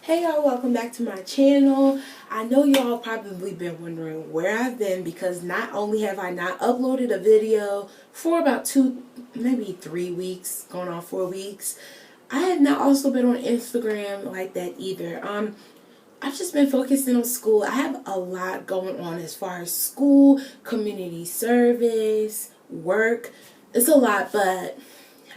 Hey y'all, welcome back to my channel. I know y'all probably been wondering where I've been because not only have I not uploaded a video for about 2, maybe 3 weeks, going on 4 weeks, I have not also been on Instagram like that either. I've just been focusing on school. I have a lot going on as far as school, community service, work. It's a lot, but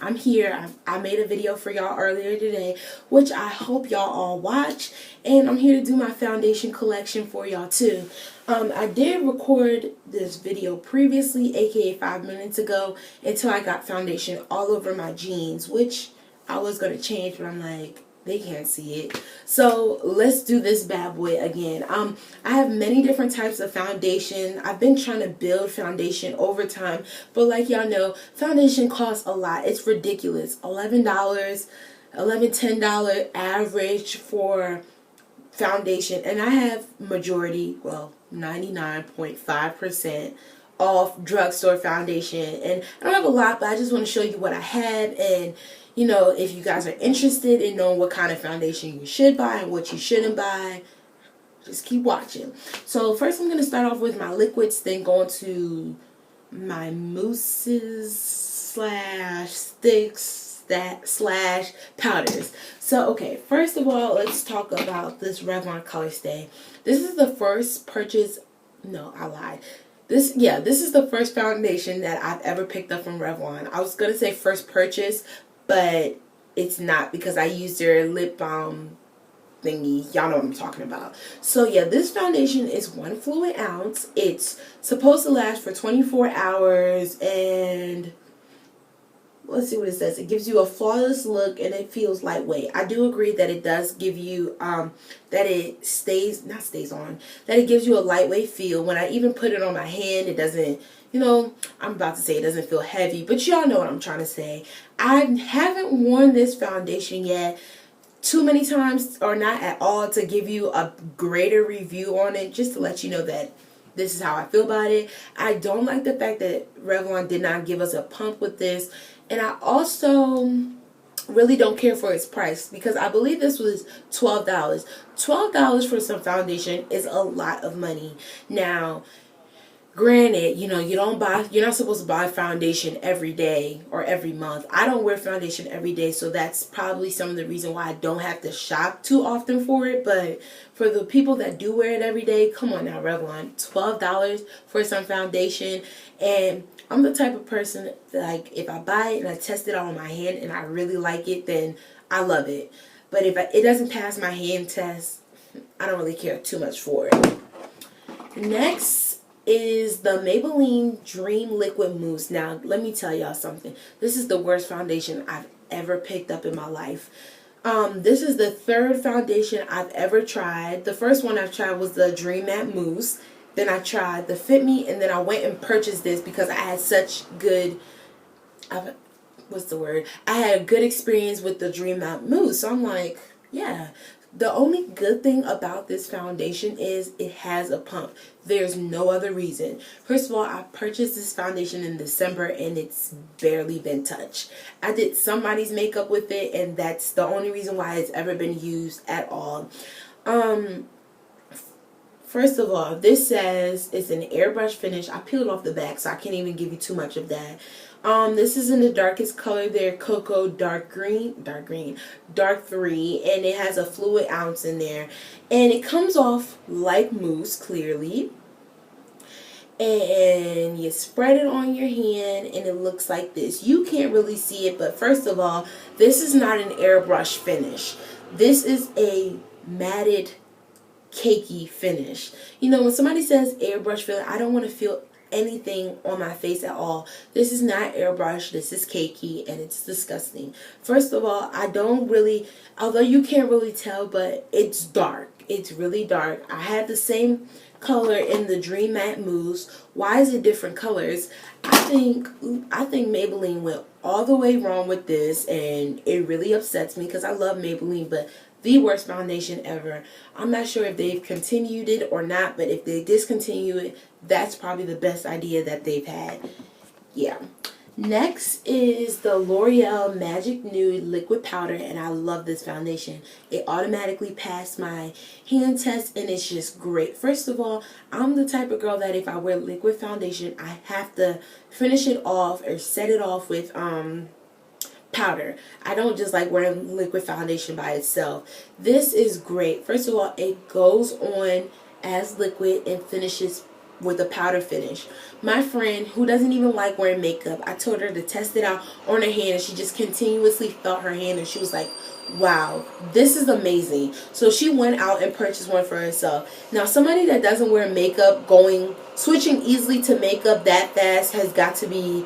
I'm here. I made a video for y'all earlier today, which I hope y'all all watch. And I'm here to do my foundation collection for y'all too. I did record this video previously, aka 5 minutes ago, until I got foundation all over my jeans, which I was going to change, but I'm like, they can't see it. So let's do this bad boy again. I have many different types of foundation. I've been trying to build foundation over time, but like y'all know, foundation costs a lot. It's ridiculous. $11, $10 average for foundation, and I have majority, well, 99.5% off drugstore foundation. And I don't have a lot, but I just want to show you what I have. And you know, if you guys are interested in knowing what kind of foundation you should buy and what you shouldn't buy, just keep watching. So first I'm going to start off with my liquids, then go into my mousses slash sticks slash powders. So okay, first of all, let's talk about this Revlon Color Stay. This is the first purchase, no, I lied. This is the first foundation that I've ever picked up from Revlon. I was going to say first purchase, but it's not because I used their lip balm thingy. Y'all know what I'm talking about. So yeah, this foundation is 1 fluid ounce. It's supposed to last for 24 hours, and let's see what it says. It gives you a flawless look and it feels lightweight. I do agree that it does give you that it that it gives you a lightweight feel. When I even put it on my hand, it doesn't, you know, I'm about to say it doesn't feel heavy, but y'all know what I'm trying to say. I haven't worn this foundation yet too many times, or not at all, to give you a greater review on it, just to let you know that this is how I feel about it. I don't like the fact that Revlon did not give us a pump with this, and I also really don't care for its price because I believe this was $12. $12 for some foundation is a lot of money. Now, granted, you know, you're not supposed to buy foundation every day or every month. I don't wear foundation every day, so that's probably some of the reason why I don't have to shop too often for it. But for the people that do wear it every day, come on now, Revlon, $12 for some foundation. And I'm the type of person that, like, if I buy it and I test it on my hand and I really like it, then I love it. But if it doesn't pass my hand test, I don't really care too much for it. Next is the Maybelline Dream Liquid Mousse. Now, let me tell y'all something. This is the worst foundation I've ever picked up in my life. This is the third foundation I've ever tried. The first one I've tried was the Dream Matte Mousse. Then I tried the Fit Me, and then I went and purchased this because I had such good, I had a good experience with the Dream Matte Mousse. So I'm like, yeah. The only good thing about this foundation is it has a pump. There's no other reason. First of all, I purchased this foundation in December and it's barely been touched. I did somebody's makeup with it, and that's the only reason why it's ever been used at all. First of all, this says it's an airbrush finish. I peeled off the back, so I can't even give you too much of that. This is in the darkest color there, Cocoa Dark 3, and it has a fluid ounce in there. And it comes off like mousse, clearly. And you spread it on your hand, and it looks like this. You can't really see it, but first of all, this is not an airbrush finish. This is a matted, cakey finish. You know, when somebody says airbrush finish, I don't want to feel anything on my face at all. This is not airbrush. This is cakey, and it's disgusting. First of all, I don't really, although you can't really tell, but it's dark. It's really dark. I had the same color in the Dream Matte Mousse. Why is it different colors? I think Maybelline went all the way wrong with this, and it really upsets me because I love Maybelline, but the worst foundation ever. I'm not sure if they've continued it or not, but if they discontinue it, that's probably the best idea that they've had. Yeah. Next is the L'Oreal Magic Nude Liquid Powder, and I love this foundation. It automatically passed my hand test, and it's just great. First of all, I'm the type of girl that if I wear liquid foundation, I have to finish it off or set it off with powder. I don't just like wearing liquid foundation by itself. This is great. First of all, it goes on as liquid and finishes with a powder finish. My friend, who doesn't even like wearing makeup, I told her to test it out on her hand, and she just continuously felt her hand, and she was like, wow, this is amazing. So she went out and purchased one for herself. Now, somebody that doesn't wear makeup, switching easily to makeup that fast has got to be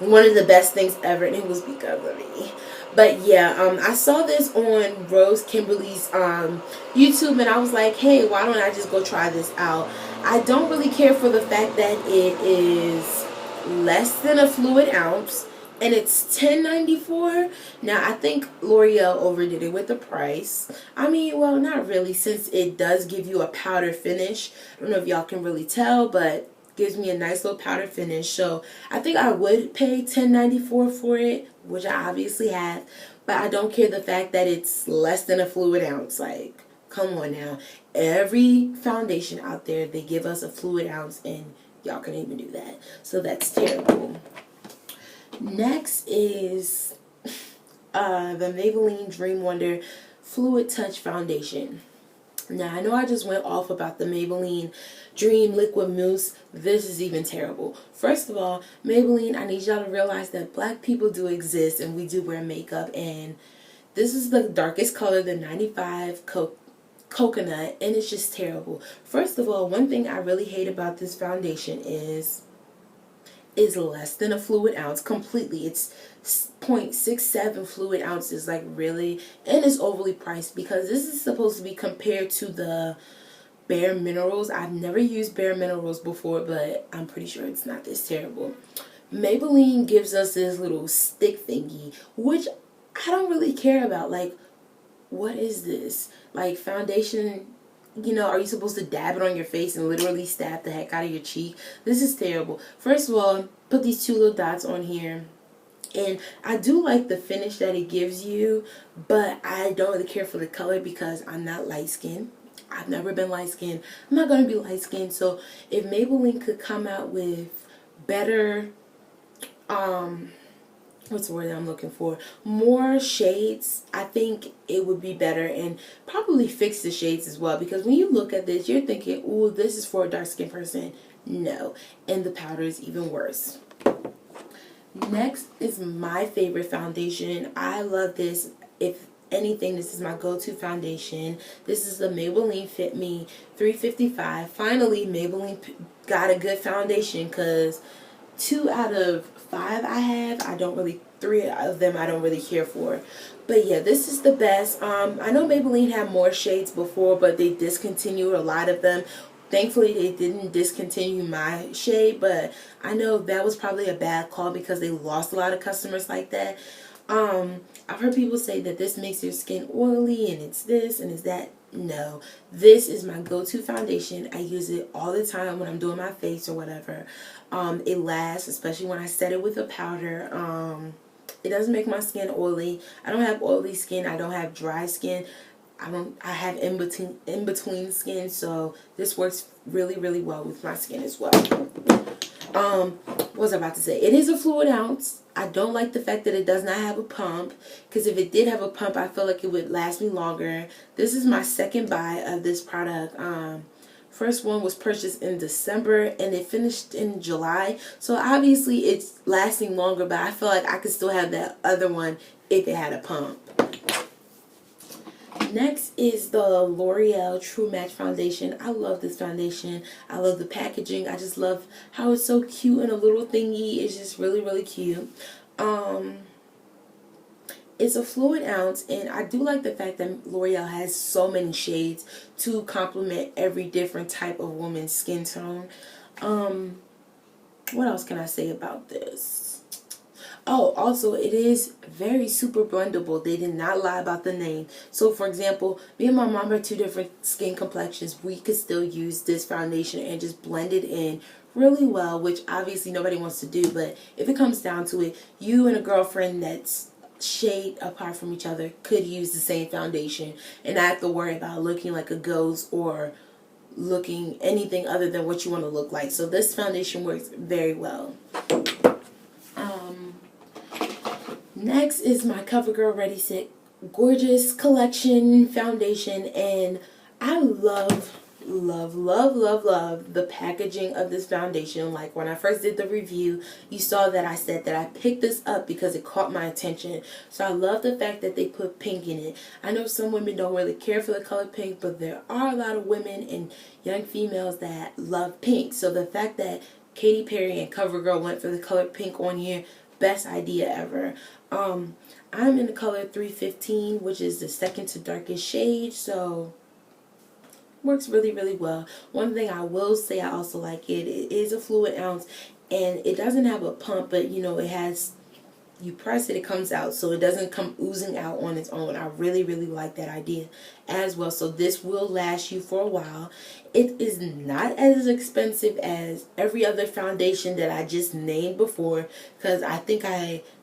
one of the best things ever, and it was because of me. But yeah, I saw this on Rose Kimberly's YouTube, and I was like, hey, why don't I just go try this out? I don't really care for the fact that it is less than a fluid ounce, and it's $10.94. Now, I think L'Oreal overdid it with the price. I mean, well, not really, since it does give you a powder finish. I don't know if y'all can really tell, but gives me a nice little powder finish. So I think I would pay $10.94 for it, which I obviously have, but I don't care the fact that it's less than a fluid ounce. Like, come on now. Every foundation out there, they give us a fluid ounce, and y'all can't even do that. So that's terrible. Next is the Maybelline Dream Wonder Fluid Touch Foundation. Now, I know I just went off about the Maybelline Dream Liquid Mousse. This is even terrible. First of all, Maybelline, I need y'all to realize that black people do exist, and we do wear makeup, and this is the darkest color, the 95 Coconut, and it's just terrible. First of all, one thing I really hate about this foundation is less than a fluid ounce completely. It's 0.67 fluid ounces, like really, and it's overly priced because this is supposed to be compared to the Bare Minerals. I've never used Bare Minerals before, but I'm pretty sure it's not this terrible. Maybelline gives us this little stick thingy, which I don't really care about. Like, what is this? Like, foundation, you know, are you supposed to dab it on your face and literally stab the heck out of your cheek? This is terrible. First of all, put these two little dots on here. And I do like the finish that it gives you, but I don't really care for the color because I'm not light skinned. I've never been light skinned. I'm not going to be light skinned. So if Maybelline could come out with better, what's the word that I'm looking for? More shades, I think it would be better, and probably fix the shades as well, because when you look at this, you're thinking, ooh, this is for a dark skinned person. No. And the powder is even worse. Next is my favorite foundation. I love this. If anything, this is my go-to foundation. This is the Maybelline Fit Me 355. Finally, Maybelline got a good foundation, because 2 out of 5 I have, 3 of them I don't really care for. But yeah, this is the best. I know Maybelline had more shades before, but they discontinued a lot of them. Thankfully, they didn't discontinue my shade, but I know that was probably a bad call because they lost a lot of customers like that. I've heard people say that this makes your skin oily and it's this and it's that. No, this is my go-to foundation. I use it all the time when I'm doing my face or whatever. It lasts, especially when I set it with a powder. It doesn't make my skin oily. I don't have oily skin. I don't have dry skin. I have in between skin, so this works really, really well with my skin as well. What was I about to say? It is a fluid ounce. I don't like the fact that it does not have a pump, because if it did have a pump, I feel like it would last me longer. This is my second buy of this product. First one was purchased in December and it finished in July, so obviously it's lasting longer, but I feel like I could still have that other one if it had a pump. Next is the L'Oreal True Match Foundation. I love this foundation. I love the packaging. I just love how it's so cute and a little thingy. It's just really, really cute. It's a fluid ounce, and I do like the fact that L'Oreal has so many shades to complement every different type of woman's skin tone. What else can I say about this? Oh, also, it is very super blendable. They did not lie about the name. So, for example, me and my mom are 2 different skin complexions. We could still use this foundation and just blend it in really well, which obviously nobody wants to do, but if it comes down to it, you and a girlfriend that's shade apart from each other could use the same foundation and not have to worry about looking like a ghost or looking anything other than what you want to look like. So this foundation works very well. Next is my CoverGirl Ready Set Gorgeous Collection foundation, and I love the packaging of this foundation. Like when I first did the review, you saw that I said that I picked this up because it caught my attention. So I love the fact that they put pink in it. I know some women don't really care for the color pink, but there are a lot of women and young females that love pink. So the fact that Katy Perry and CoverGirl went for the color pink on here, best idea ever. I'm in the color 315, which is the second to darkest shade, so works really well. One thing I will say, I also like it is a fluid ounce, and it doesn't have a pump, but you know, it has, you press it, it comes out, so it doesn't come oozing out on its own. I really like that idea as well. So this will last you for a while. It is not as expensive as every other foundation that I just named before, because I think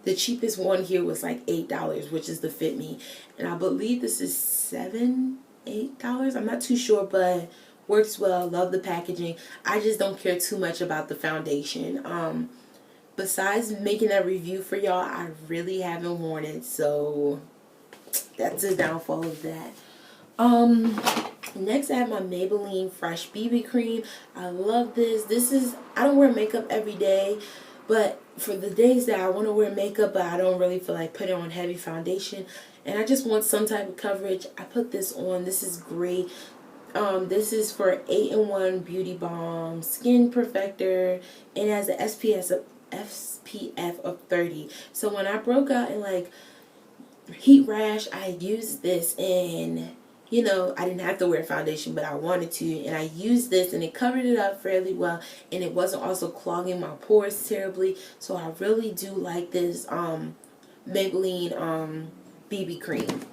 the cheapest one here was like $8, which is the Fit Me, and I believe this is $8. I'm not too sure, but works well. Love the packaging. I just don't care too much about the foundation. Besides making that review for y'all, I really haven't worn it, so that's the downfall of that. Next I have my Maybelline Fresh BB Cream. I love this. I don't wear makeup every day, but for the days that I want to wear makeup, but I don't really feel like putting on heavy foundation, and I just want some type of coverage, I put this on. This is great. This is for 8-in-1 Beauty Balm Skin Perfector, and it has an SPF of 30. So when I broke out in like heat rash, I used this, and you know, I didn't have to wear foundation, but I wanted to, and I used this, and it covered it up fairly well, and it wasn't also clogging my pores terribly. So I really do like this Maybelline BB cream.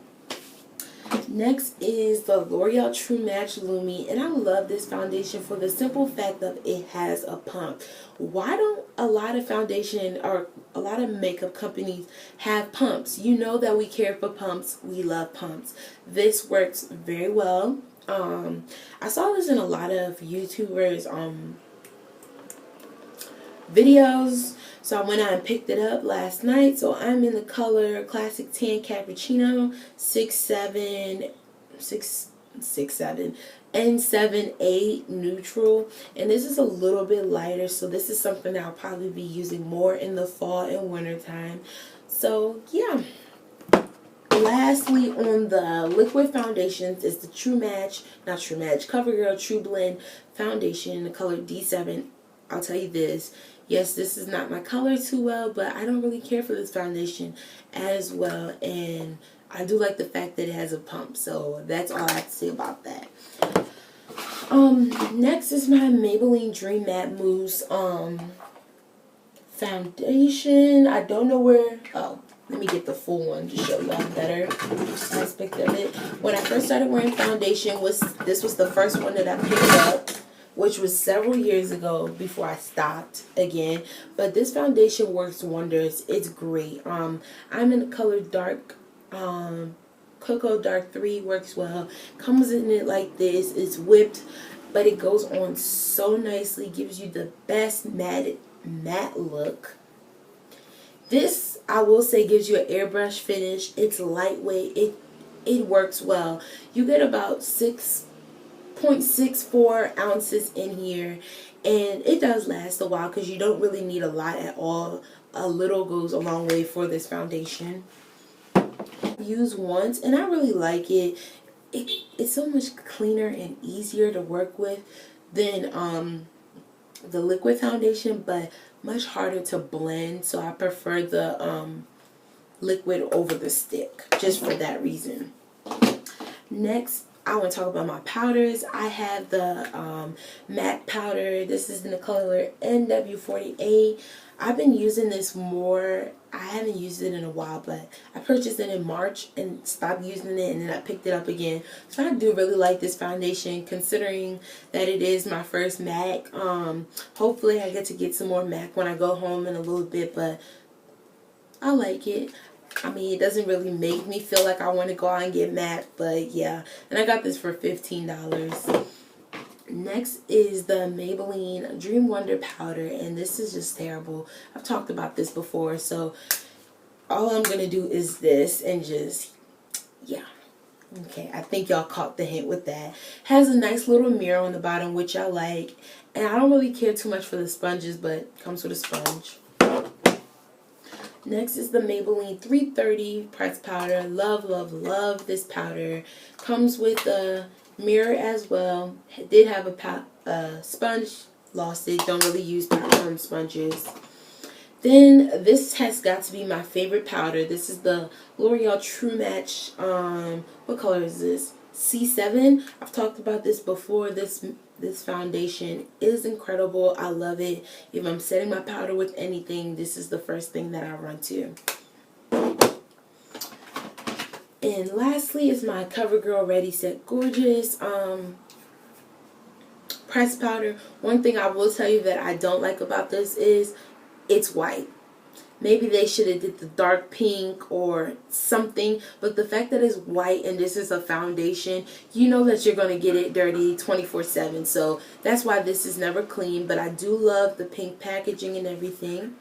Next is the L'Oreal True Match Lumi, and I love this foundation for the simple fact that it has a pump. Why don't a lot of foundation or a lot of makeup companies have pumps? You know that we care for pumps. We love pumps. This works very well. I saw this in a lot of YouTubers videos, so I went out and picked it up last night. So I'm in the color Classic Tan Cappuccino 67 and 78 neutral, and this is a little bit lighter, so this is something that I'll probably be using more in the fall and winter time. So yeah. Lastly, on the liquid foundations is the CoverGirl True Blend foundation in the color D7. I'll tell you this, yes, this is not my color too well, but I don't really care for this foundation as well, and I do like the fact that it has a pump, so that's all I have to say about that. Next is my Maybelline Dream Matte Mousse foundation. I don't know where, let me get the full one to show y'all better aspect of it. When I first started wearing foundation, this was the first one that I picked up, which was several years ago before I stopped again. But this foundation works wonders. It's great. I'm in the color dark, Cocoa Dark 3, works well. Comes in it like this. It's whipped, but it goes on so nicely. Gives you the best matte look. This, I will say, gives you an airbrush finish. It's lightweight. It works well. You get about 6.64 ounces in here, and it does last a while because you don't really need a lot at all. A little goes a long way for this foundation. Use once, and I really like it. It's so much cleaner and easier to work with than the liquid foundation, but much harder to blend, so I prefer the liquid over the stick just for that reason. Next, I want to talk about my powders. I have the matte powder. This is in the color NW48. I've been using this more I haven't used it in a while, but I purchased it in March and stopped using it, and then I picked it up again. So I do really like this foundation, considering that it is my first MAC. Hopefully I get some more MAC when I go home in a little bit, but I like it. I mean, it doesn't really make me feel like I want to go out and get MAC, but yeah. And I got this for $15. Next is the Maybelline Dream Wonder powder, and this is just terrible. I've talked about this before, so all I'm going to do is this and just, yeah. Okay, I think y'all caught the hint with that. Has a nice little mirror on the bottom, which I like. And I don't really care too much for the sponges, but comes with a sponge. Next is the Maybelline 330 press powder. Love, love, love this powder. Comes with a mirror as well. It did have a sponge. Lost it. Don't really use sponges. Then this has got to be my favorite powder. This is the L'Oreal True Match. What color is this? C7. I've talked about this before. This foundation is incredible. I love it. If I'm setting my powder with anything, this is the first thing that I run to. And lastly is my CoverGirl Ready Set Gorgeous press powder. One thing I will tell you that I don't like about this is it's white. Maybe they should have did the dark pink or something, but the fact that it's white and this is a foundation, you know that you're going to get it dirty 24/7. So that's why this is never clean, but I do love the pink packaging and everything.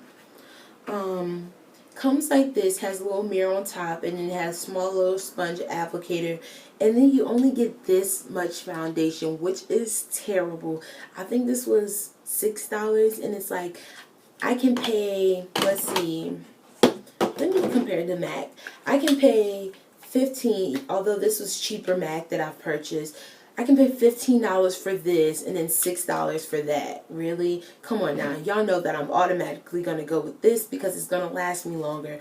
Comes like this, has a little mirror on top, and then it has a small little sponge applicator, and then you only get this much foundation, which is terrible. I think this was $6, and it's like, I can pay, let's see, let me compare to MAC. I can pay $15, although this was cheaper MAC that I've purchased. I can pay $15 for this and then $6 for that. Really? Come on now. Y'all know that I'm automatically going to go with this because it's going to last me longer.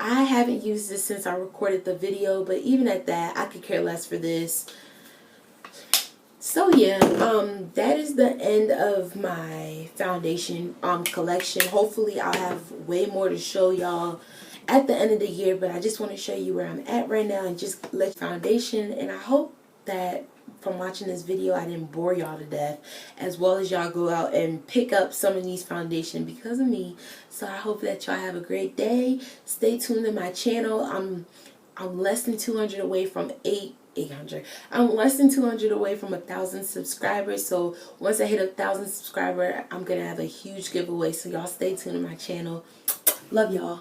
I haven't used this since I recorded the video, but even at that, I could care less for this. So yeah, that is the end of my foundation collection. Hopefully I'll have way more to show y'all at the end of the year, but I just want to show you where I'm at right now and just let foundation. And I hope that from watching this video I didn't bore y'all to death, as well as y'all go out and pick up some of these foundation because of me. So I hope that y'all have a great day. Stay tuned to my channel. I'm less than 200 away from 800. I'm less than 200 away from 1,000 subscribers. So once I hit 1,000 subscribers, I'm gonna have a huge giveaway. So y'all stay tuned to my channel. Love y'all.